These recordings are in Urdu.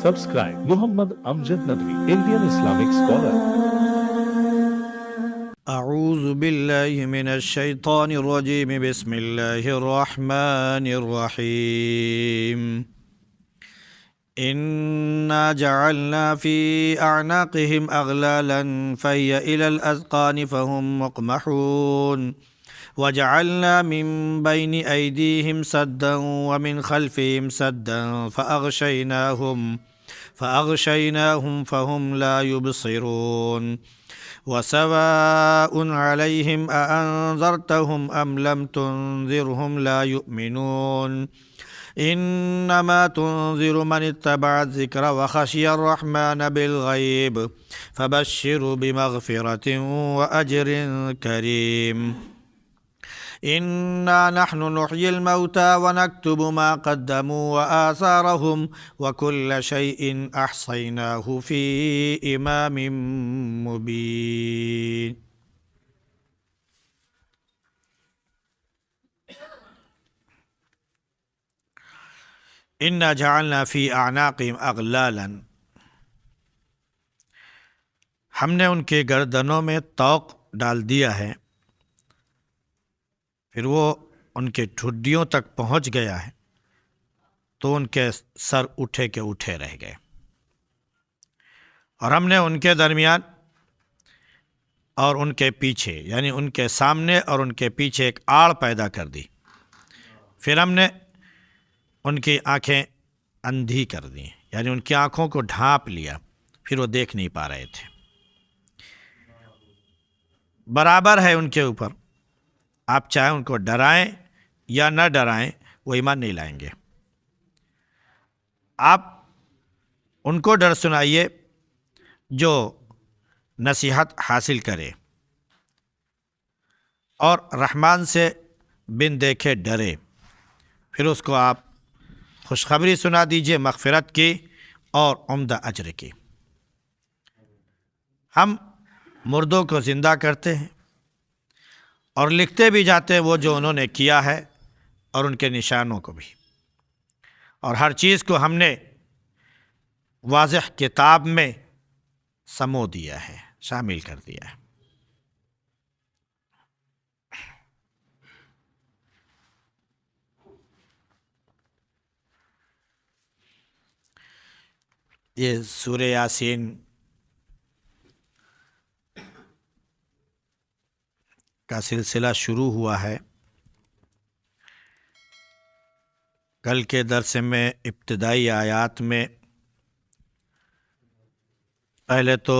Subscribe Muhammad Amjad Nadwi, Indian Islamic scholar. أعوذ بالله من الشيطان الرجيم بسم الله الرحمن الرحيم إنا جعلنا في أعناقهم أغلالا فهي إلى الأذقان فهم مقمحون وجعلنا من بين أيديهم سدا ومن خلفهم سدا فأغشيناهم فهم لا يبصرون وسواء عليهم أأنذرتهم أم لم تنذرهم لا يؤمنون إنما تنذر من اتبع الذكر وخشي الرحمن بالغيب فبشر بمغفرة وأجر كريم إنا نحن نحيي الموتى ونكتب ما قدموا وآثارهم وكل شيء أحصيناه في إمام مبين. إنا جعلنا في أعناقهم أغلالا، ہم نے ان کے گردنوں میں طوق ڈال دیا ہے، پھر وہ ان کے ٹھڈیوں تک پہنچ گیا ہے تو ان کے سر اٹھے کے اٹھے رہ گئے، اور ہم نے ان کے درمیان اور ان کے پیچھے یعنی ان کے سامنے اور ان کے پیچھے ایک آڑ پیدا کر دی، پھر ہم نے ان کی آنکھیں اندھی کر دیں یعنی ان کی آنکھوں کو ڈھانپ لیا، پھر وہ دیکھ نہیں پا رہے تھے۔ برابر ہے ان کے اوپر، آپ چاہے ان کو ڈرائیں یا نہ ڈرائیں وہ ایمان نہیں لائیں گے۔ آپ ان کو ڈر سنائیے جو نصیحت حاصل کرے اور رحمان سے بن دیکھے ڈرے، پھر اس کو آپ خوشخبری سنا دیجئے مغفرت کی اور عمدہ اجر کی۔ ہم مردوں کو زندہ کرتے ہیں اور لکھتے بھی جاتے ہیں وہ جو انہوں نے کیا ہے اور ان کے نشانوں کو بھی، اور ہر چیز کو ہم نے واضح کتاب میں سمو دیا ہے، شامل کر دیا ہے۔ یہ سورہ یاسین کا سلسلہ شروع ہوا ہے۔ کل کے درس میں ابتدائی آیات میں پہلے تو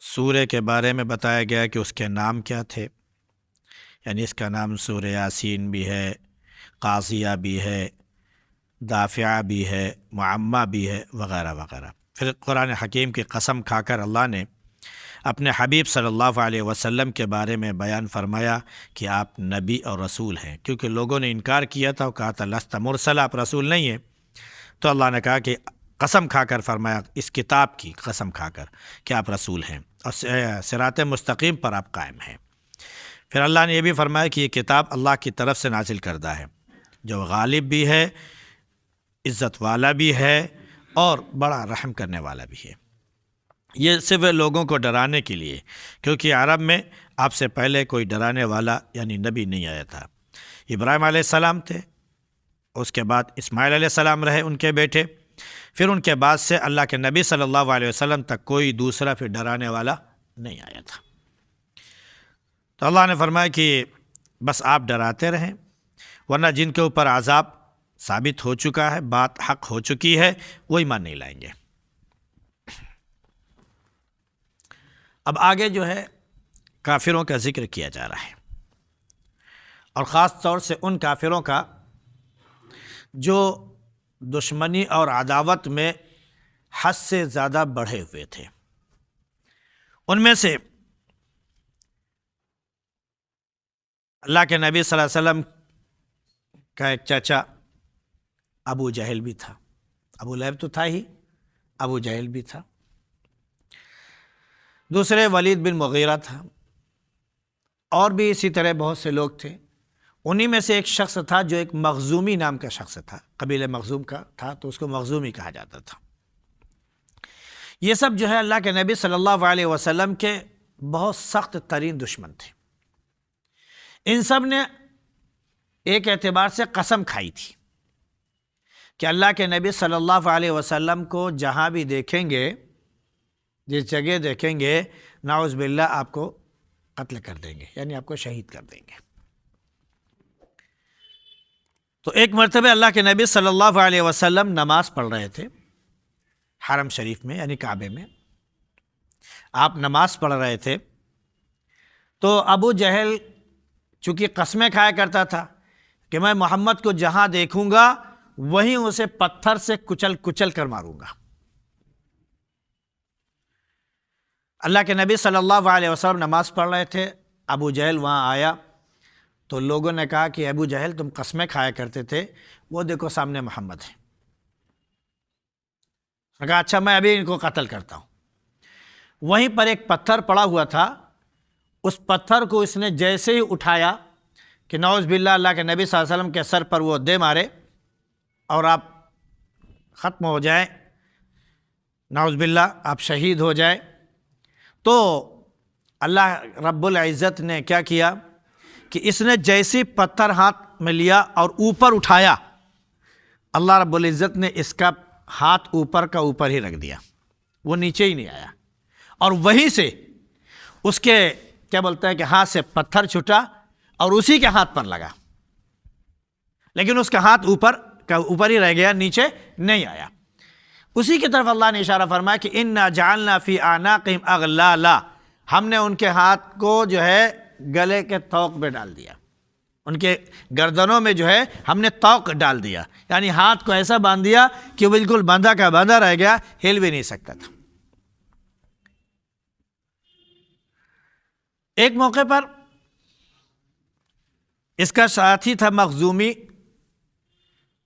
سورہ کے بارے میں بتایا گیا کہ اس کے نام کیا تھے، یعنی اس کا نام سورہ یاسین بھی ہے، قاضیہ بھی ہے، دافعہ بھی ہے، معمہ بھی ہے، وغیرہ وغیرہ۔ پھر قرآن حکیم کی قسم کھا کر اللہ نے اپنے حبیب صلی اللہ علیہ وسلم کے بارے میں بیان فرمایا کہ آپ نبی اور رسول ہیں، کیونکہ لوگوں نے انکار کیا تھا، وہ کہا تھا لست مرسل، آپ رسول نہیں ہیں، تو اللہ نے کہا کہ قسم کھا کر فرمایا، اس کتاب کی قسم کھا کر کہ آپ رسول ہیں اور صراط مستقیم پر آپ قائم ہیں۔ پھر اللہ نے یہ بھی فرمایا کہ یہ کتاب اللہ کی طرف سے نازل کردہ ہے، جو غالب بھی ہے، عزت والا بھی ہے اور بڑا رحم کرنے والا بھی ہے۔ یہ صرف لوگوں کو ڈرانے کے لیے، کیونکہ عرب میں آپ سے پہلے کوئی ڈرانے والا یعنی نبی نہیں آیا تھا۔ ابراہیم علیہ السلام تھے، اس کے بعد اسماعیل علیہ السلام رہے ان کے بیٹے، پھر ان کے بعد سے اللہ کے نبی صلی اللہ علیہ وسلم تک کوئی دوسرا پھر ڈرانے والا نہیں آیا تھا۔ تو اللہ نے فرمایا کہ بس آپ ڈراتے رہیں، ورنہ جن کے اوپر عذاب ثابت ہو چکا ہے، بات حق ہو چکی ہے، وہ ایمان نہیں لائیں گے۔ اب آگے جو ہے کافروں کا ذکر کیا جا رہا ہے، اور خاص طور سے ان کافروں کا جو دشمنی اور عداوت میں حد سے زیادہ بڑھے ہوئے تھے۔ ان میں سے اللہ کے نبی صلی اللہ علیہ وسلم کا ایک چچا ابو جہل بھی تھا، ابو لہب تو تھا ہی، ابو جہل بھی تھا، دوسرے ولید بن مغیرہ تھا، اور بھی اسی طرح بہت سے لوگ تھے۔ انہی میں سے ایک شخص تھا جو ایک مخزومی نام کا شخص تھا، قبیلہ مخزوم کا تھا، تو اس کو مخزومی کہا جاتا تھا۔ یہ سب جو ہے اللہ کے نبی صلی اللہ علیہ وسلم کے بہت سخت ترین دشمن تھے۔ ان سب نے ایک اعتبار سے قسم کھائی تھی کہ اللہ کے نبی صلی اللہ علیہ وسلم کو جہاں بھی دیکھیں گے، جس جگہ دیکھیں گے، نعوذ باللہ آپ کو قتل کر دیں گے، یعنی آپ کو شہید کر دیں گے۔ تو ایک مرتبہ اللہ کے نبی صلی اللہ علیہ وسلم نماز پڑھ رہے تھے حرم شریف میں، یعنی کعبے میں۔ آپ نماز پڑھ رہے تھے تو ابو جہل چونکہ قسمیں کھایا کرتا تھا کہ میں محمد کو جہاں دیکھوں گا وہیں اسے پتھر سے کچل کچل کر ماروں گا۔ اللہ کے نبی صلی اللہ علیہ وسلم نماز پڑھ رہے تھے، ابو جہل وہاں آیا تو لوگوں نے کہا کہ ابو جہل تم قسمیں کھایا کرتے تھے، وہ دیکھو سامنے محمد ہے۔ کہا اچھا میں ابھی ان کو قتل کرتا ہوں۔ وہیں پر ایک پتھر پڑا ہوا تھا، اس پتھر کو اس نے جیسے ہی اٹھایا کہ نعوذ باللہ اللہ کے نبی صلی اللہ علیہ وسلم کے سر پر وہ دے مارے اور آپ ختم ہو جائیں، نعوذ باللہ آپ شہید ہو جائیں، تو اللہ رب العزت نے کیا کیا کہ اس نے جیسی پتھر ہاتھ میں لیا اور اوپر اٹھایا، اللہ رب العزت نے اس کا ہاتھ اوپر کا اوپر ہی رکھ دیا، وہ نیچے ہی نہیں آیا، اور وہیں سے اس کے کیا بولتا ہے کہ ہاتھ سے پتھر چھٹا اور اسی کے ہاتھ پر لگا، لیکن اس کا ہاتھ اوپر ہی رہ گیا، نیچے نہیں آیا۔ اسی کی طرف اللہ نے اشارہ فرمایا کہ اِنَّا جَعَلْنَا فِي أَعْنَاقِهِمْ أَغْلَالًا، ہم نے ان کے ہاتھ کو جو ہے گلے کے طوق میں ڈال دیا، ان کے گردنوں میں جو ہے ہم نے طوق ڈال دیا، یعنی ہاتھ کو ایسا باندھ دیا کہ بالکل باندھا کا باندھا رہ گیا، ہل بھی نہیں سکتا تھا۔ ایک موقع پر اس کا ساتھی تھا مخزومی،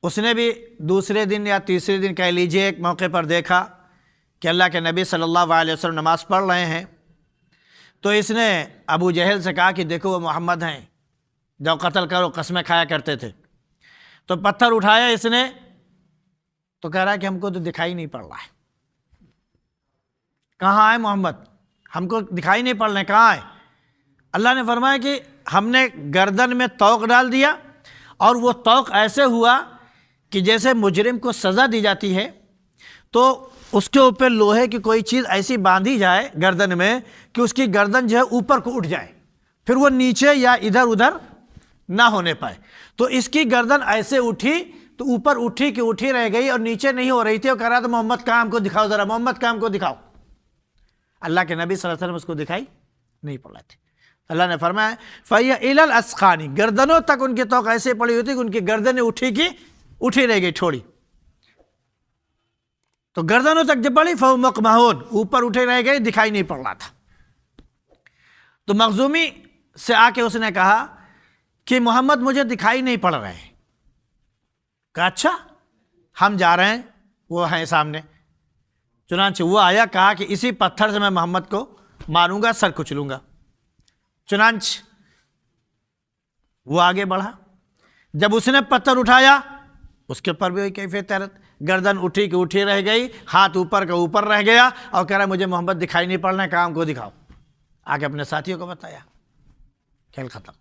اس نے بھی دوسرے دن یا تیسرے دن کہہ لیجئے ایک موقع پر دیکھا کہ اللہ کے نبی صلی اللہ علیہ وسلم نماز پڑھ رہے ہیں، تو اس نے ابو جہل سے کہا کہ دیکھو وہ محمد ہیں، جاؤ قتل کرو، قسمیں کھایا کرتے تھے۔ تو پتھر اٹھایا اس نے تو کہہ رہا ہے کہ ہم کو تو دکھائی نہیں پڑ رہا ہے، کہاں ہے محمد، ہم کو دکھائی نہیں پڑ رہے، کہاں ہے؟ اللہ نے فرمایا کہ ہم نے گردن میں طوق ڈال دیا، اور وہ طوق ایسے ہوا کہ جیسے مجرم کو سزا دی جاتی ہے تو اس کے اوپر لوہے کی کوئی چیز ایسی باندھی جائے گردن میں کہ اس کی گردن جو ہے اوپر کو اٹھ جائے، پھر وہ نیچے یا ادھر ادھر نہ ہونے پائے۔ تو اس کی گردن ایسے اٹھی تو اوپر اٹھی کہ اٹھی رہ گئی اور نیچے نہیں ہو رہی تھی، اور کہہ رہا تھا محمد کا ہم کو دکھاؤ ذرا، محمد کا ہم کو دکھاؤ۔ اللہ کے نبی صلی اللہ علیہ وسلم اس کو دکھائی نہیں پڑ رہے تھے۔ اللہ نے فرمایا فَهِيَ إِلَى الْأَسْقَانِ، گردنوں تک ان کی طوق ایسے پڑی ہوئی تھی کہ ان کی گردنیں اٹھی رہ گئی تھوڑی، تو گردنوں تک جب پڑی فَهُمْ مُقْمَحُونَ، اوپر اٹھے رہ گئی، دکھائی نہیں پڑ رہا تھا۔ تو مخزومی سے آ کے اس نے کہا کہ محمد مجھے دکھائی نہیں پڑ رہے ہیں۔ کہا اچھا ہم جا رہے ہیں، وہ ہیں سامنے۔ چنانچہ وہ آیا، کہا کہ اسی پتھر سے میں محمد کو ماروں گا، سر کچلوں گا۔ چنانچہ وہ آگے بڑھا، جب اس نے پتھر اٹھایا اس کے اوپر بھی وہی کیفیت حالت، گردن اٹھی کہ اٹھی رہ گئی، ہاتھ اوپر کا اوپر رہ گیا، اور کہہ رہا مجھے محمد دکھائی نہیں پڑ رہا ہے، کام کو دکھاؤ۔ آگے اپنے ساتھیوں کو بتایا، کھیل ختم،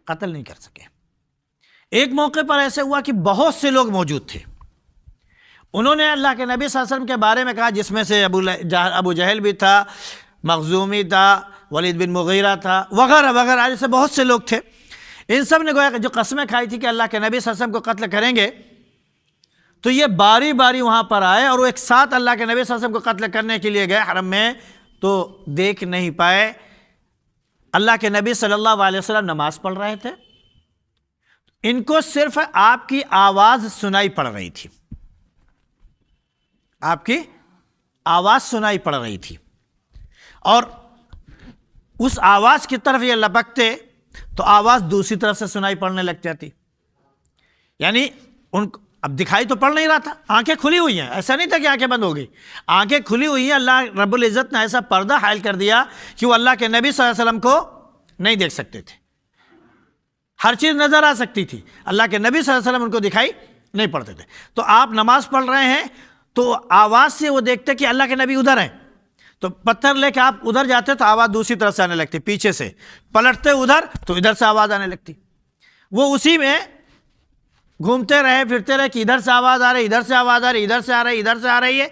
قتل نہیں کر سکے۔ ایک موقع پر ایسے ہوا کہ بہت سے لوگ موجود تھے، انہوں نے اللہ کے نبی صلی اللہ علیہ وسلم کے بارے میں کہا، جس میں سے ابو جہل بھی تھا، مخزومی تھا، ولید بن مغیرہ تھا، وغیرہ وغیرہ، ایسے بہت سے لوگ تھے۔ ان سب نے گویا کہ جو قسمیں کھائی تھی کہ اللہ کے نبی صلی اللہ علیہ وسلم کو قتل کریں گے، تو یہ باری باری وہاں پر آئے اور وہ ایک ساتھ اللہ کے نبی صلی اللہ علیہ وسلم کو قتل کرنے کے لیے گئے حرم میں، تو دیکھ نہیں پائے۔ اللہ کے نبی صلی اللہ علیہ وسلم نماز پڑھ رہے تھے، ان کو صرف آپ کی آواز سنائی پڑ رہی تھی، آپ کی آواز سنائی پڑ رہی تھی، اور اس آواز کی طرف یہ لپکتے تو آواز دوسری طرف سے سنائی پڑنے لگ جاتی، یعنی ان کو اب دکھائی تو پڑ نہیں رہا تھا، آنکھیں کھلی ہوئی ہیں، ایسا نہیں تھا کہ آنکھیں بند ہو گئی، آنکھیں کھلی ہوئی ہیں۔ اللہ رب العزت نے ایسا پردہ حائل کر دیا کہ وہ اللہ کے نبی صلی اللہ علیہ وسلم کو نہیں دیکھ سکتے تھے، ہر چیز نظر آ سکتی تھی، اللہ کے نبی صلی اللہ علیہ وسلم ان کو دکھائی نہیں پڑتے تھے۔ تو آپ نماز پڑھ رہے ہیں تو آواز سے وہ دیکھتے کہ اللہ کے نبی ادھر ہیں، تو پتھر لے کے آپ ادھر جاتے تو آواز دوسری طرف سے آنے لگتی، پیچھے سے پلٹتے ادھر تو ادھر سے آواز آنے لگتی، وہ اسی میں گھومتے رہے پھرتے رہے کہ ادھر سے آواز آ رہی، ادھر سے آواز آ رہی، ادھر سے آ رہی، ادھر سے آ رہی ہے۔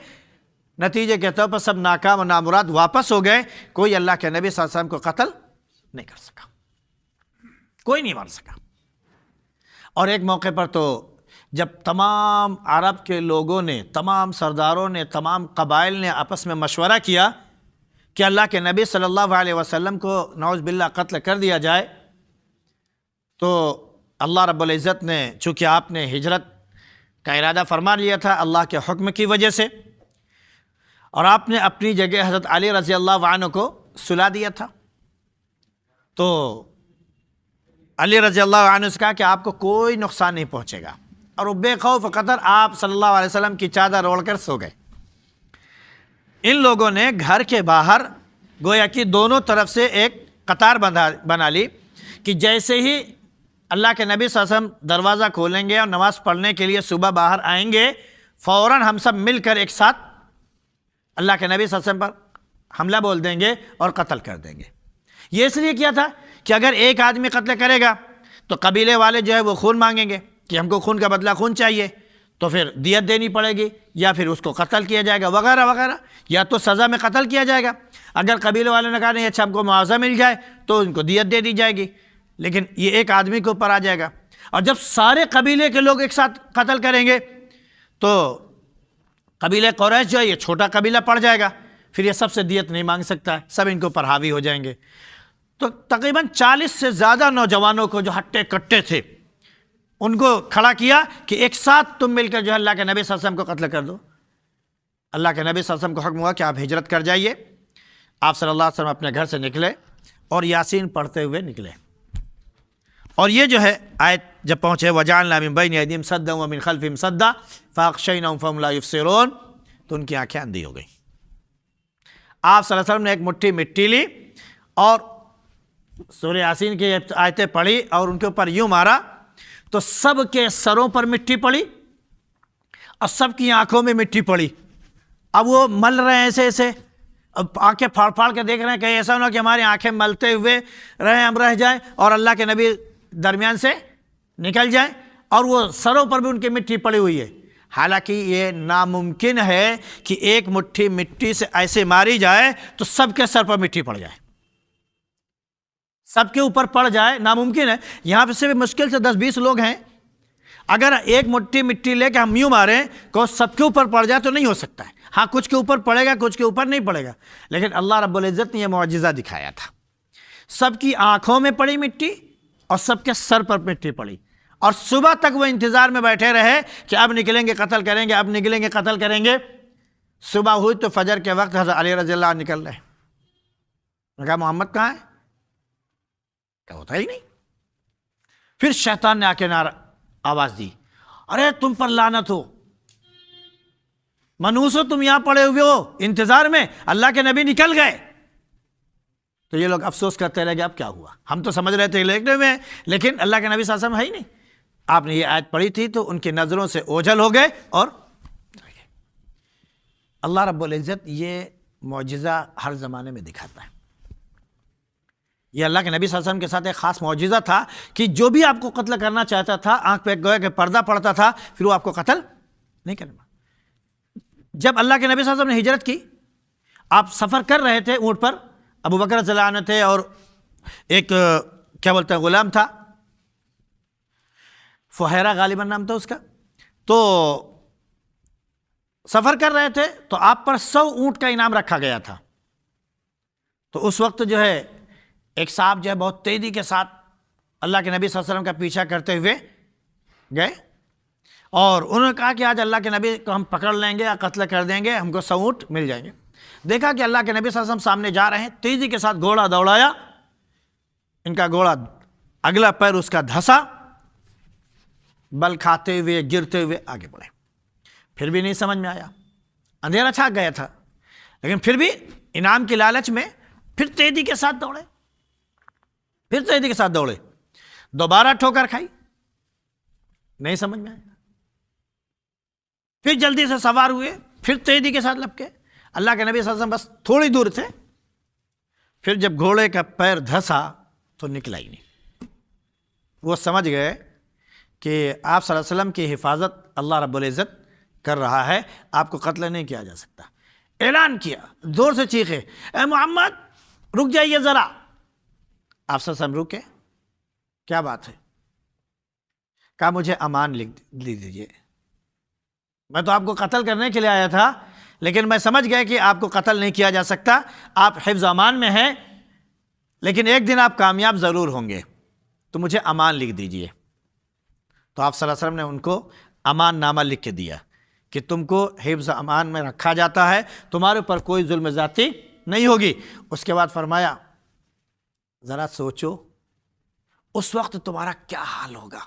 نتیجے کے طور پر سب ناکام و نامراد واپس ہو گئے، کوئی اللہ کے نبی صلی اللہ علیہ وسلم کو قتل نہیں کر سکا، کوئی نہیں مار سکا۔ اور ایک موقع پر تو جب تمام عرب کے لوگوں نے، تمام سرداروں نے، تمام قبائل نے آپس میں مشورہ کیا کہ اللہ کے نبی صلی اللہ علیہ وسلم کو نعوذ باللہ قتل کر دیا جائے، تو اللہ رب العزت نے، چونکہ آپ نے ہجرت کا ارادہ فرما لیا تھا اللہ کے حکم کی وجہ سے، اور آپ نے اپنی جگہ حضرت علی رضی اللہ عنہ کو سلا دیا تھا، تو علی رضی اللہ عنہ سے کہا کہ آپ کو کوئی نقصان نہیں پہنچے گا، اور وہ بے خوف قدر آپ صلی اللہ علیہ وسلم کی چادر اوڑھ کر سو گئے۔ ان لوگوں نے گھر کے باہر گویا کہ دونوں طرف سے ایک قطار بنا لی کہ جیسے ہی اللہ کے نبی صلی اللہ علیہ وسلم دروازہ کھولیں گے اور نماز پڑھنے کے لیے صبح باہر آئیں گے، فوراً ہم سب مل کر ایک ساتھ اللہ کے نبی صلی اللہ علیہ وسلم پر حملہ بول دیں گے اور قتل کر دیں گے۔ یہ اس لیے کیا تھا کہ اگر ایک آدمی قتل کرے گا تو قبیلے والے جو ہے وہ خون مانگیں گے کہ ہم کو خون کا بدلہ خون چاہیے، تو پھر دیت دینی پڑے گی، یا پھر اس کو قتل کیا جائے گا وغیرہ وغیرہ، یا تو سزا میں قتل کیا جائے گا۔ اگر قبیلے والوں نے کہا نہیں اچھا ہم کو معاوضہ مل جائے تو ان کو دیت دے دی جائے گی، لیکن یہ ایک آدمی کے اوپر آ جائے گا۔ اور جب سارے قبیلے کے لوگ ایک ساتھ قتل کریں گے تو قبیلہ قریش جو ہے یہ چھوٹا قبیلہ پڑ جائے گا، پھر یہ سب سے دیت نہیں مانگ سکتا ہے، سب ان کے اوپر حاوی ہو جائیں گے۔ تو تقریباً 40 سے زیادہ نوجوانوں کو جو ہٹے کٹے تھے ان کو کھڑا کیا کہ ایک ساتھ تم مل کر جو ہے اللہ کے نبی صلی اللہ علیہ وسلم کو قتل کر دو۔ اللہ کے نبی صلی اللہ علیہ وسلم کو حکم ہوا کہ آپ ہجرت کر جائیے۔ آپ صلی اللہ علیہ وسلم اپنے گھر سے نکلے اور یاسین پڑھتے ہوئے نکلے، اور یہ جو ہے آیت جب پہنچے وَجَعَلْنَا مِن بَيْنِ أَيْدِيهِمْ سَدًّا وَمِن خَلْفِهِمْ سَدًّا فَأَغْشَيْنَاهُمْ فَهُمْ لَا يُبْصِرُونَ، تو ان کی آنکھیں اندھی ہو گئیں۔ آپ صلی اللہ علیہ وسلم نے ایک مٹھی مٹی لی اور سورہ یاسین کی آیتیں پڑھی اور ان کے اوپر یوں مارا تو سب کے سروں پر مٹی پڑی اور سب کی آنکھوں میں مٹی پڑی۔ اب وہ مل رہے ہیں ایسے ایسے، اب آنکھیں پھاڑ پھاڑ کے دیکھ رہے ہیں، کہیں ایسا نہ ہو کہ ہماری آنکھیں ملتے ہوئے رہیں، ہم رہ جائیں اور اللہ کے نبی درمیان سے نکل جائیں، اور وہ سروں پر بھی ان کی مٹی پڑی ہوئی ہے۔ حالانکہ یہ ناممکن ہے کہ ایک مٹھی مٹی سے ایسے ماری جائے تو سب کے سر پر مٹی پڑ جائے، سب کے اوپر پڑ جائے، ناممکن ہے۔ یہاں پہ سے بھی مشکل سے 10-20 لوگ ہیں، اگر ایک مٹھی مٹی لے کے ہم یوں ماریں کہ سب کے اوپر پڑ جائے تو نہیں ہو سکتا ہے۔ ہاں کچھ کے اوپر پڑے گا، کچھ کے اوپر نہیں پڑے گا، لیکن اللہ رب العزت نے یہ معجزہ دکھایا تھا۔ سب کی آنکھوں میں پڑی مٹی اور سب کے سر پر مٹی پڑی، اور صبح تک وہ انتظار میں بیٹھے رہے کہ اب نکلیں گے قتل کریں گے، اب نکلیں گے قتل کریں گے۔ صبح ہوئی تو فجر کے وقت حضرت علی رضی اللہ عنہ نکل رہے، نے کہا محمد کہاں ہے؟ کہا ہوتا ہی نہیں۔ پھر شیطان نے آ کے آواز دی، ارے تم پر لعنت ہو، منوسو تم یہاں پڑے ہوئے ہو انتظار میں، اللہ کے نبی نکل گئے۔ تو یہ لوگ افسوس کرتے رہ گئے اب کیا ہوا، ہم تو سمجھ رہے تھے لیٹے ہوئے ہیں، لیکن اللہ کے نبی صلی اللہ علیہ وسلم ہے ہی نہیں۔ آپ نے یہ آیت پڑھی تھی تو ان کی نظروں سے اوجھل ہو گئے اور اللہ رب العزت یہ معجزہ ہر زمانے میں دکھاتا ہے۔ یہ اللہ کے نبی صلی اللہ علیہ وسلم کے ساتھ ایک خاص معجزہ تھا کہ جو بھی آپ کو قتل کرنا چاہتا تھا آنکھ پہ گویا کہ پردہ پڑتا تھا، پھر وہ آپ کو قتل نہیں کرنا۔ جب اللہ کے نبی صلی اللہ علیہ وسلم نے ہجرت کی، آپ سفر کر رہے تھے اونٹ پر، ابو بکر رضی اللہ عنہ تھے اور ایک کیا بولتے ہیں غلام تھا، فہیرہ غالباً نام تھا اس کا، تو سفر کر رہے تھے تو آپ پر 100 اونٹ کا انعام رکھا گیا تھا۔ تو اس وقت جو ہے ایک صاحب جو ہے بہت تیزی کے ساتھ اللہ کے نبی صلی اللہ علیہ وسلم کا پیچھا کرتے ہوئے گئے، اور انہوں نے کہا کہ آج اللہ کے نبی کو ہم پکڑ لیں گے یا قتل کر دیں گے، ہم کو 100 اونٹ مل جائیں گے۔ دیکھا کہ اللہ کے نبی صلی اللہ علیہ وسلم سامنے جا رہے ہیں، تیزی کے ساتھ گھوڑا دوڑایا، ان کا گھوڑا اگلا پیر اس کا دھسا، بل کھاتے ہوئے گرتے ہوئے آگے بڑھے۔ پھر بھی نہیں سمجھ میں آیا، اندھیرا چھا گیا تھا، لیکن پھر بھی انعام کی لالچ میں پھر تیزی کے ساتھ دوڑے، پھر تیزی کے ساتھ دوڑے دوبارہ ٹھوکر کھائی، نہیں سمجھ میں آیا، پھر جلدی سے سوار ہوئے، پھر تیزی کے ساتھ لپکے۔ اللہ کے نبی صلی اللہ علیہ وسلم بس تھوڑی دور تھے، پھر جب گھوڑے کا پیر دھسا تو نکلا ہی نہیں۔ وہ سمجھ گئے کہ آپ صلی اللہ علیہ وسلم کی حفاظت اللہ رب العزت کر رہا ہے، آپ کو قتل نہیں کیا جا سکتا۔ اعلان کیا، زور سے چیخے، اے محمد رک جائیے ذرا۔ آپ صلی اللہ علیہ وسلم رکے، کیا بات ہے؟ کہا مجھے امان لکھ دیجیے، میں تو آپ کو قتل کرنے کے لیے آیا تھا، لیکن میں سمجھ گیا کہ آپ کو قتل نہیں کیا جا سکتا، آپ حفظ امان میں ہیں، لیکن ایک دن آپ کامیاب ضرور ہوں گے، تو مجھے امان لکھ دیجیے۔ تو آپ صلی اللہ علیہ وسلم نے ان کو امان نامہ لکھ کے دیا کہ تم کو حفظ امان میں رکھا جاتا ہے، تمہارے اوپر کوئی ظلم ذاتی نہیں ہوگی۔ اس کے بعد فرمایا ذرا سوچو اس وقت تمہارا کیا حال ہوگا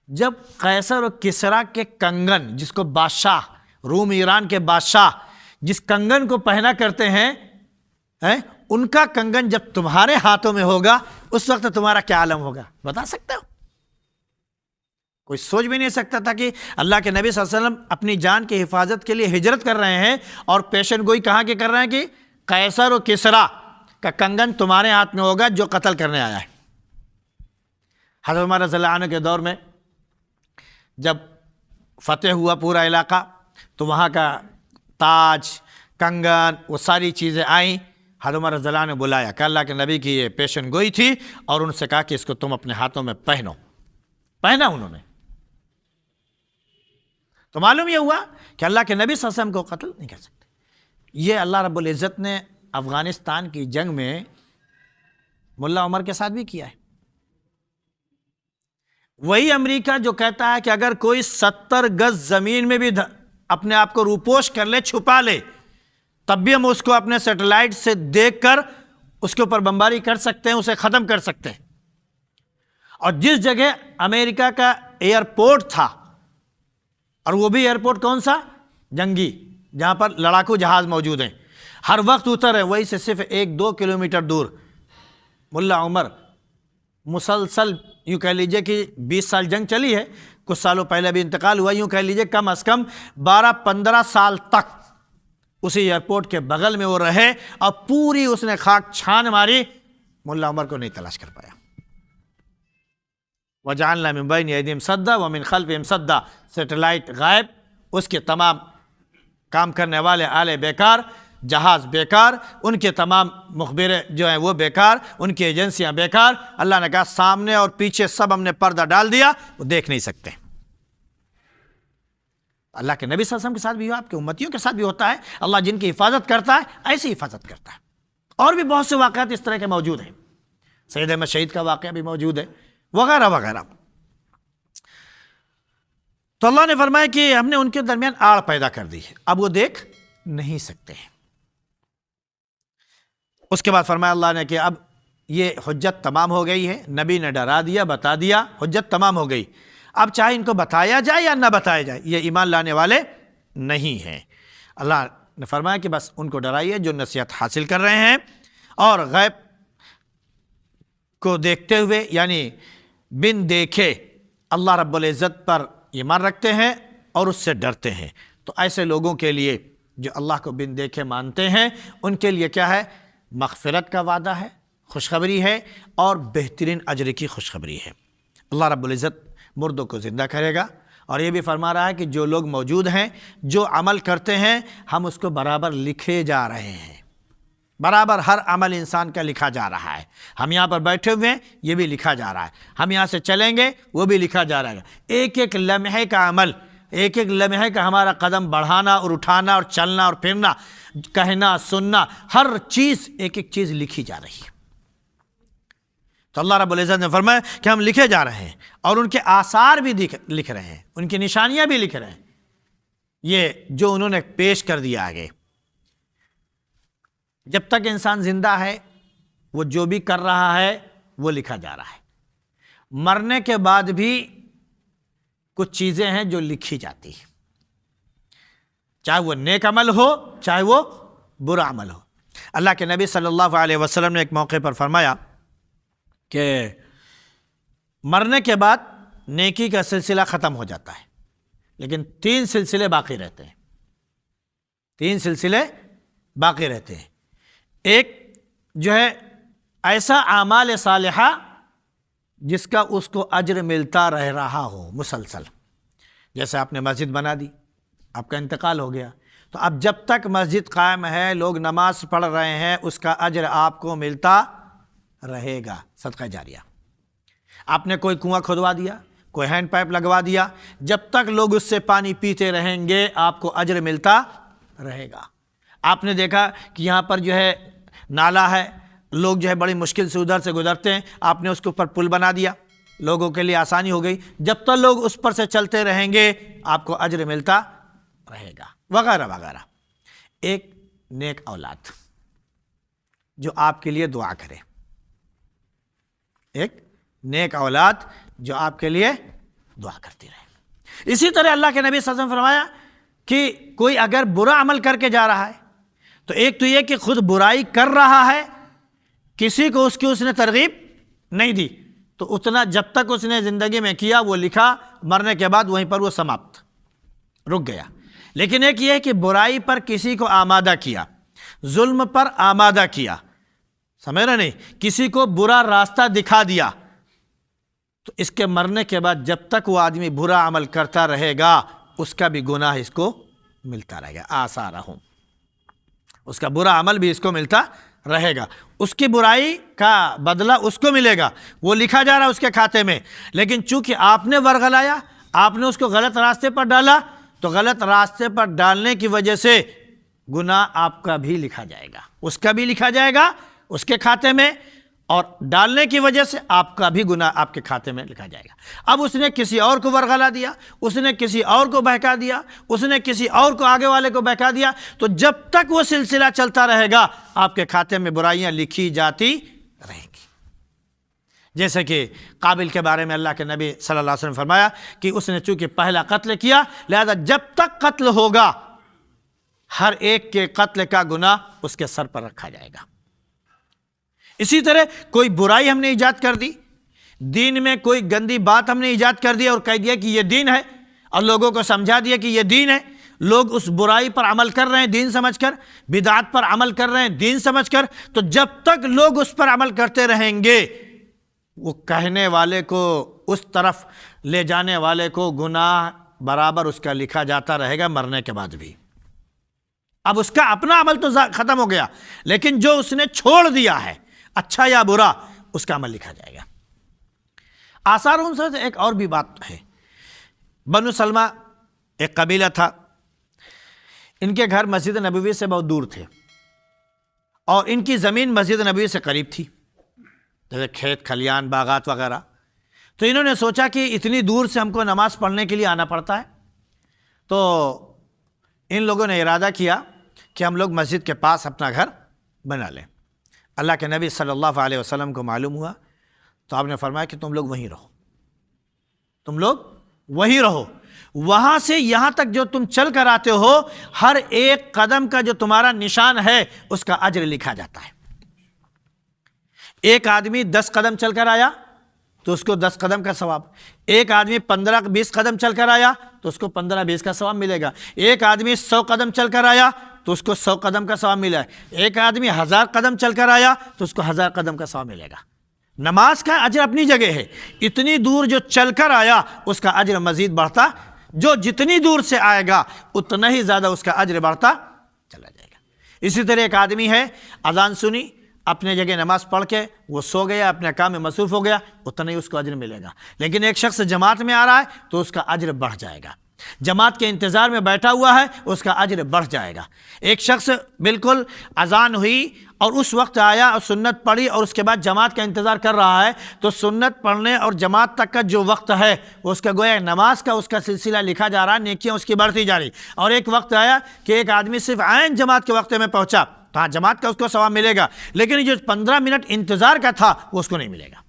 جب قیصر و کسریٰ کے کنگن، جس کو بادشاہ روم ایران کے بادشاہ جس کنگن کو پہنا کرتے ہیں، ان کا کنگن جب تمہارے ہاتھوں میں ہوگا، اس وقت تمہارا کیا عالم ہوگا؟ بتا سکتے ہو؟ کوئی سوچ بھی نہیں سکتا تھا کہ اللہ کے نبی صلی اللہ علیہ وسلم اپنی جان کی حفاظت کے لیے ہجرت کر رہے ہیں اور پیشن گوئی کہاں کے کر رہے ہیں کہ قیصر و کسریٰ کا کنگن تمہارے ہاتھ میں ہوگا جو قتل کرنے آیا ہے۔ حضرت عمر رضی اللہ عنہ کے دور میں جب فتح ہوا پورا علاقہ تو وہاں کا تاج، کنگن، وہ ساری چیزیں آئیں۔ حضرت عمر رضی اللہ عنہ نے بلایا کہ اللہ کے نبی کی یہ پیشن گوئی تھی، اور ان سے کہا کہ اس کو تم اپنے ہاتھوں میں پہنو۔ پہنا انہوں نے، تو معلوم یہ ہوا کہ اللہ کے نبی صلی اللہ علیہ وسلم کو قتل نہیں کر سکتے۔ یہ اللہ رب العزت نے افغانستان کی جنگ میں ملا عمر کے ساتھ بھی کیا ہے۔ وہی امریکہ جو کہتا ہے کہ اگر کوئی 70 گز زمین میں بھی اپنے آپ کو روپوش کر لے، چھپا لے، تب بھی ہم اس کو اپنے سیٹلائٹ سے دیکھ کر اس کے اوپر بمباری کر سکتے ہیں، اسے ختم کر سکتے ہیں۔ اور جس جگہ امریکہ کا ایئرپورٹ تھا، اور وہ بھی ایئرپورٹ کون سا؟ جنگی، جہاں پر لڑاکو جہاز موجود ہیں، ہر وقت اتر ہے، وہی سے صرف 1-2 کلومیٹر دور ملا عمر مسلسل، یوں کہہ لیجئے کہ 20 سال جنگ چلی ہے، کچھ سالوں پہلے بھی انتقال ہوا، یوں کہہ لیجئے کم از کم 12-15 سال تک اسی ایئرپورٹ کے بغل میں وہ رہے، اور پوری اس نے خاک چھان ماری، ملا عمر کو نہیں تلاش کر پایا۔ وَجَعَلْنَا مِن بَيْنِ أَيْدِيهِمْ سَدًّا وَمِن خَلْفِهِمْ سَدًّا، سیٹلائٹ غائب، اس کے تمام کام کرنے والے آلے بیکار، جہاز بیکار، ان کے تمام مخبریں جو ہیں وہ بیکار، ان کی ایجنسیاں بیکار۔ اللہ نے کہا سامنے اور پیچھے سب ہم نے پردہ ڈال دیا، وہ دیکھ نہیں سکتے۔ اللہ کے نبی صلی اللہ علیہ وسلم کے ساتھ بھی ہوا، آپ کے امتیوں کے ساتھ بھی ہوتا ہے۔ اللہ جن کی حفاظت کرتا ہے ایسی حفاظت کرتا ہے۔ اور بھی بہت سے واقعات اس طرح کے موجود ہیں، سید احمد شہید کا واقعہ بھی موجود ہے، وغیرہ وغیرہ۔ تو اللہ نے فرمایا کہ ہم نے ان کے درمیان آڑ پیدا کر دی ہے، اب وہ دیکھ نہیں سکتے ہیں۔ اس کے بعد فرمایا اللہ نے کہ اب یہ حجت تمام ہو گئی ہے، نبی نے ڈرا دیا، بتا دیا، حجت تمام ہو گئی، اب چاہے ان کو بتایا جائے یا نہ بتایا جائے، یہ ایمان لانے والے نہیں ہیں۔ اللہ نے فرمایا کہ بس ان کو ڈرائیے جو نصیحت حاصل کر رہے ہیں اور غیب کو دیکھتے ہوئے، یعنی بن دیکھے اللہ رب العزت پر ایمان رکھتے ہیں اور اس سے ڈرتے ہیں۔ تو ایسے لوگوں کے لیے جو اللہ کو بن دیکھے مانتے ہیں، ان کے لیے کیا ہے؟ مغفرت کا وعدہ ہے، خوشخبری ہے، اور بہترین اجر کی خوشخبری ہے۔ اللہ رب العزت مردوں کو زندہ کرے گا، اور یہ بھی فرما رہا ہے کہ جو لوگ موجود ہیں، جو عمل کرتے ہیں، ہم اس کو برابر لکھے جا رہے ہیں، برابر ہر عمل انسان کا لکھا جا رہا ہے۔ ہم یہاں پر بیٹھے ہوئے ہیں، یہ بھی لکھا جا رہا ہے، ہم یہاں سے چلیں گے وہ بھی لکھا جا رہا ہے۔ ایک ایک لمحے کا عمل، ایک ایک لمحے کا ہمارا قدم بڑھانا اور اٹھانا اور چلنا اور پھرنا، کہنا سننا، ہر چیز ایک ایک چیز لکھی جا رہی ہے۔ تو اللہ رب العزت نے فرمایا کہ ہم لکھے جا رہے ہیں، اور ان کے آثار بھی لکھ رہے ہیں، ان کی نشانیاں بھی لکھ رہے ہیں، یہ جو انہوں نے پیش کر دیا آگے۔ جب تک انسان زندہ ہے وہ جو بھی کر رہا ہے وہ لکھا جا رہا ہے، مرنے کے بعد بھی کچھ چیزیں ہیں جو لکھی جاتی ہیں، چاہے وہ نیک عمل ہو چاہے وہ برا عمل ہو۔ اللہ کے نبی صلی اللہ علیہ وسلم نے ایک موقع پر فرمایا کہ مرنے کے بعد نیکی کا سلسلہ ختم ہو جاتا ہے، لیکن 3 سلسلے باقی رہتے ہیں، 3 سلسلے باقی رہتے ہیں۔ ایک جو ہے ایسا اعمال صالحہ جس کا اس کو اجر ملتا رہ رہا ہو مسلسل، جیسے آپ نے مسجد بنا دی، آپ کا انتقال ہو گیا، تو اب جب تک مسجد قائم ہے، لوگ نماز پڑھ رہے ہیں، اس کا اجر آپ کو ملتا رہے گا، صدقہ جاریہ۔ آپ نے کوئی کنواں کھودوا دیا، کوئی ہینڈ پائپ لگوا دیا، جب تک لوگ اس سے پانی پیتے رہیں گے آپ کو اجر ملتا رہے گا۔ آپ نے دیکھا کہ یہاں پر جو ہے نالا ہے، لوگ جو ہے بڑی مشکل سے ادھر سے گزرتے ہیں، آپ نے اس کے اوپر پل بنا دیا، لوگوں کے لیے آسانی ہو گئی، جب تک لوگ اس پر سے چلتے رہیں گے آپ کو اجر ملتا رہے گا، وغیرہ وغیرہ۔ ایک نیک اولاد جو آپ کے لیے دعا کرے، ایک نیک اولاد جو آپ کے لیے دعا کرتی رہے۔ اسی طرح اللہ کے نبی صلی اللہ علیہ وسلم نے فرمایا کہ کوئی اگر برا عمل کر کے جا رہا ہے تو ایک تو یہ کہ خود برائی کر رہا ہے، کسی کو اس نے ترغیب نہیں دی، تو اتنا جب تک اس نے زندگی میں کیا وہ لکھا، مرنے کے بعد وہیں پر وہ سماپت، رک گیا۔ لیکن ایک یہ ہے کہ برائی پر کسی کو آمادہ کیا، ظلم پر آمادہ کیا، سمجھ رہے نہیں، کسی کو برا راستہ دکھا دیا، تو اس کے مرنے کے بعد جب تک وہ آدمی برا عمل کرتا رہے گا اس کا بھی گناہ اس کو ملتا رہے گا، آثارہم، اس کا برا عمل بھی اس کو ملتا رہے گا، اس کی برائی کا بدلہ اس کو ملے گا، وہ لکھا جا رہا اس کے کھاتے میں۔ لیکن چونکہ آپ نے ورغلایا، آپ نے اس کو غلط راستے پر ڈالا، تو غلط راستے پر ڈالنے کی وجہ سے گناہ آپ کا بھی لکھا جائے گا، اس کا بھی لکھا جائے گا اس کے کھاتے میں، اور ڈالنے کی وجہ سے آپ کا بھی گناہ آپ کے کھاتے میں لکھا جائے گا۔ اب اس نے کسی اور کو ورغلا دیا، اس نے کسی اور کو بہکا دیا، اس نے کسی اور کو آگے والے کو بہکا دیا، تو جب تک وہ سلسلہ چلتا رہے گا آپ کے کھاتے میں برائیاں لکھی جاتی رہیں گی۔ جیسے کہ قابل کے بارے میں اللہ کے نبی صلی اللہ علیہ وسلم نے فرمایا کہ اس نے چونکہ پہلا قتل کیا، لہذا جب تک قتل ہوگا ہر ایک کے قتل کا گناہ اس کے سر پر رکھا جائے گا۔ اسی طرح کوئی برائی ہم نے ایجاد کر دی، دین میں کوئی گندی بات ہم نے ایجاد کر دی اور کہہ دیا کہ یہ دین ہے، اور لوگوں کو سمجھا دیا کہ یہ دین ہے، لوگ اس برائی پر عمل کر رہے ہیں دین سمجھ کر، بدعات پر عمل کر رہے ہیں دین سمجھ کر، تو جب تک لوگ اس پر عمل کرتے رہیں گے وہ کہنے والے کو، اس طرف لے جانے والے کو گناہ برابر اس کا لکھا جاتا رہے گا مرنے کے بعد بھی۔ اب اس کا اپنا عمل تو ختم ہو گیا، لیکن جو اس نے چھوڑ دیا ہے اچھا یا برا اس کا عمل لکھا جائے گا۔ آثارہم سے ایک اور بھی بات ہے، بنو سلمہ ایک قبیلہ تھا، ان کے گھر مسجد نبوی سے بہت دور تھے، اور ان کی زمین مسجد نبوی سے قریب تھی، جیسے کھیت کھلیان باغات وغیرہ، تو انہوں نے سوچا کہ اتنی دور سے ہم کو نماز پڑھنے کے لیے آنا پڑتا ہے، تو ان لوگوں نے ارادہ کیا کہ ہم لوگ مسجد کے پاس اپنا گھر بنا لیں۔ اللہ کے نبی صلی اللہ علیہ وسلم کو معلوم ہوا تو آپ نے فرمایا کہ تم لوگ وہیں رہو، تم لوگ وہیں رہو، وہاں سے یہاں تک جو تم چل کر آتے ہو ہر ایک قدم کا جو تمہارا نشان ہے اس کا اجر لکھا جاتا ہے۔ ایک آدمی 10 قدم چل کر آیا تو اس کو 10 قدم کا ثواب، ایک آدمی 15-20 قدم چل کر آیا تو اس کو 15-20 کا ثواب ملے گا، ایک آدمی 100 قدم چل کر آیا تو اس کو 100 قدم کا ثواب ملا ہے، ایک آدمی 1000 قدم چل کر آیا تو اس کو 1000 قدم کا ثواب ملے گا۔ نماز کا اجر اپنی جگہ ہے، اتنی دور جو چل کر آیا اس کا اجر مزید بڑھتا، جو جتنی دور سے آئے گا اتنا ہی زیادہ اس کا اجر بڑھتا چلا جائے گا۔ اسی طرح ایک آدمی ہے، اذان سنی، اپنے جگہ نماز پڑھ کے وہ سو گیا، اپنے کام میں مصروف ہو گیا، اتنا ہی اس کو اجر ملے گا۔ لیکن ایک شخص جماعت میں آ رہا ہے تو اس کا اجر بڑھ جائے گا، جماعت کے انتظار میں بیٹھا ہوا ہے اس کا اجر بڑھ جائے گا۔ ایک شخص بالکل اذان ہوئی اور اس وقت آیا اور سنت پڑھی اور اس کے بعد جماعت کا انتظار کر رہا ہے، تو سنت پڑھنے اور جماعت تک کا جو وقت ہے وہ اس کا گویا نماز کا اس کا سلسلہ لکھا جا رہا، نیکیاں اس کی بڑھتی جا رہی۔ اور ایک وقت آیا کہ ایک آدمی صرف عین جماعت کے وقت میں پہنچا تو ہاں جماعت کا اس کو ثواب ملے گا، لیکن جو 15 منٹ انتظار کا تھا وہ اس کو نہیں ملے گا،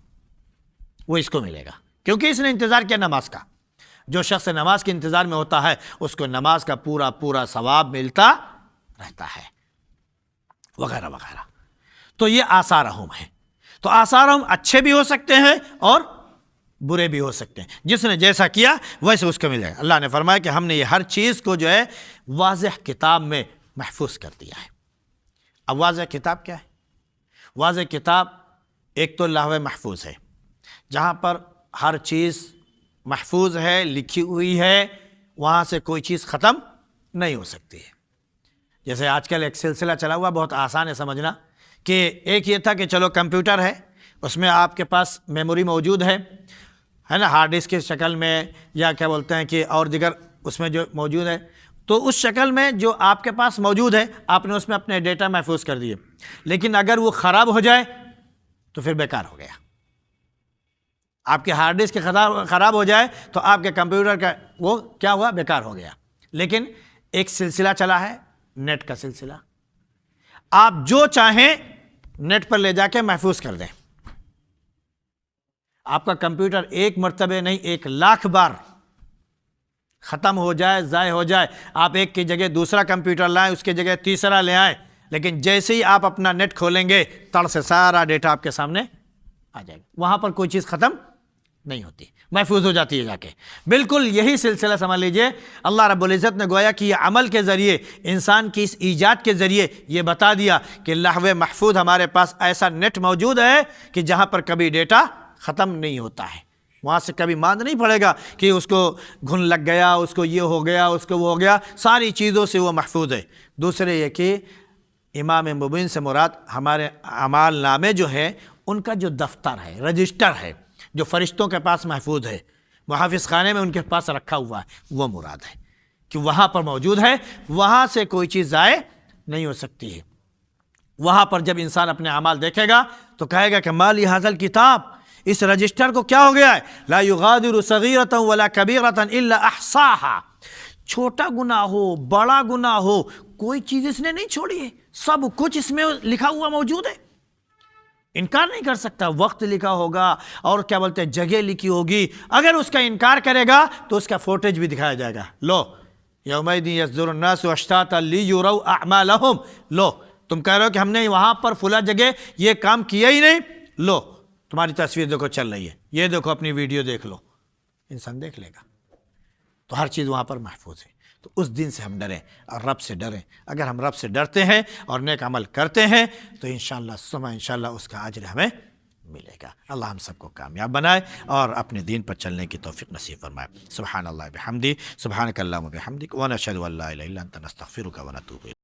وہ اس کو ملے گا کیونکہ اس نے انتظار کیا نماز کا۔ جو شخص نماز کے انتظار میں ہوتا ہے اس کو نماز کا پورا پورا ثواب ملتا رہتا ہے، وغیرہ وغیرہ۔ تو یہ آثارہم ہے، تو آثارہم اچھے بھی ہو سکتے ہیں اور برے بھی ہو سکتے ہیں، جس نے جیسا کیا ویسے اس کو مل جائے گا۔ اللہ نے فرمایا کہ ہم نے یہ ہر چیز کو جو ہے واضح کتاب میں محفوظ کر دیا ہے۔ اب واضح کتاب کیا ہے؟ واضح کتاب ایک تو لوح محفوظ ہے، جہاں پر ہر چیز محفوظ ہے، لکھی ہوئی ہے، وہاں سے کوئی چیز ختم نہیں ہو سکتی ہے۔ جیسے آج کل ایک سلسلہ چلا ہوا، بہت آسان ہے سمجھنا، کہ ایک یہ تھا کہ چلو کمپیوٹر ہے، اس میں آپ کے پاس میموری موجود ہے نا، ہارڈ ڈسک کی شکل میں، یا کیا بولتے ہیں کہ اور دیگر اس میں جو موجود ہے، تو اس شکل میں جو آپ کے پاس موجود ہے آپ نے اس میں اپنے ڈیٹا محفوظ کر دیے، لیکن اگر وہ خراب ہو جائے تو پھر بیکار ہو گیا۔ آپ کے ہارڈ ڈسک خراب ہو جائے تو آپ کے کمپیوٹر کا وہ کیا ہوا؟ بیکار ہو گیا۔ لیکن ایک سلسلہ چلا ہے، نیٹ کا سلسلہ، آپ جو چاہیں نیٹ پر لے جا کے محفوظ کر دیں۔ آپ کا کمپیوٹر ایک مرتبہ نہیں 1,00,000 بار ختم ہو جائے، ضائع ہو جائے، آپ ایک کی جگہ دوسرا کمپیوٹر لائیں، اس کی جگہ تیسرا لے آئیں، لیکن جیسے ہی آپ اپنا نیٹ کھولیں گے تڑ سے سارا ڈیٹا آپ کے سامنے آ جائے گا، وہاں پر کوئی چیز ختم نہیں ہوتی، محفوظ ہو جاتی ہے جا کے۔ بالکل یہی سلسلہ سمجھ لیجئے، اللہ رب العزت نے گویا کہ یہ عمل کے ذریعے، انسان کی اس ایجاد کے ذریعے یہ بتا دیا کہ لوح محفوظ ہمارے پاس ایسا نیٹ موجود ہے کہ جہاں پر کبھی ڈیٹا ختم نہیں ہوتا ہے، وہاں سے کبھی ماند نہیں پڑے گا کہ اس کو گھن لگ گیا، اس کو یہ ہو گیا، اس کو وہ ہو گیا، ساری چیزوں سے وہ محفوظ ہے۔ دوسرے یہ کہ امام مبین سے مراد ہمارے اعمال نامے جو ہے ان کا جو دفتر ہے، رجسٹر ہے، جو فرشتوں کے پاس محفوظ ہے، محافظ خانے میں ان کے پاس رکھا ہوا ہے، وہ مراد ہے کہ وہاں پر موجود ہے، وہاں سے کوئی چیز ضائع نہیں ہو سکتی ہے۔ وہاں پر جب انسان اپنے اعمال دیکھے گا تو کہے گا کہ ما لی ھذا الکتاب، اس رجسٹر کو کیا ہو گیا ہے؟ لا یغادر صغیرۃ ولا کبیرۃ الا احصاها، چھوٹا گناہ ہو بڑا گناہ ہو کوئی چیز اس نے نہیں چھوڑی ہے، سب کچھ اس میں لکھا ہوا موجود ہے، انکار نہیں کر سکتا۔ وقت لکھا ہوگا اور کیا بولتے ہیں جگہ لکھی ہوگی، اگر اس کا انکار کرے گا تو اس کا فوٹیج بھی دکھایا جائے گا، لو یومئذ یصدر الناس اشتاتا لیروا اعمالهم، لو تم کہہ رہے ہو کہ ہم نے وہاں پر فلاں جگہ یہ کام کیا ہی نہیں، لو تمہاری تصویر دیکھو چل رہی ہے، یہ دیکھو اپنی ویڈیو دیکھ لو، انسان دیکھ لے گا۔ تو ہر چیز وہاں پر محفوظ ہے۔ تو اس دن سے ہم ڈریں اور رب سے ڈریں۔ اگر ہم رب سے ڈرتے ہیں اور نیک عمل کرتے ہیں تو انشاءاللہ اس کا اجر ہمیں ملے گا۔ اللہ ہم سب کو کامیاب بنائے اور اپنے دین پر چلنے کی توفیق نصیب فرمائے۔ سبحان اللہ بحمدی، سبحانک اللہم وبحمدک، ونشہد ان لا الہ الا انت نستغفرک ونتوب الیک۔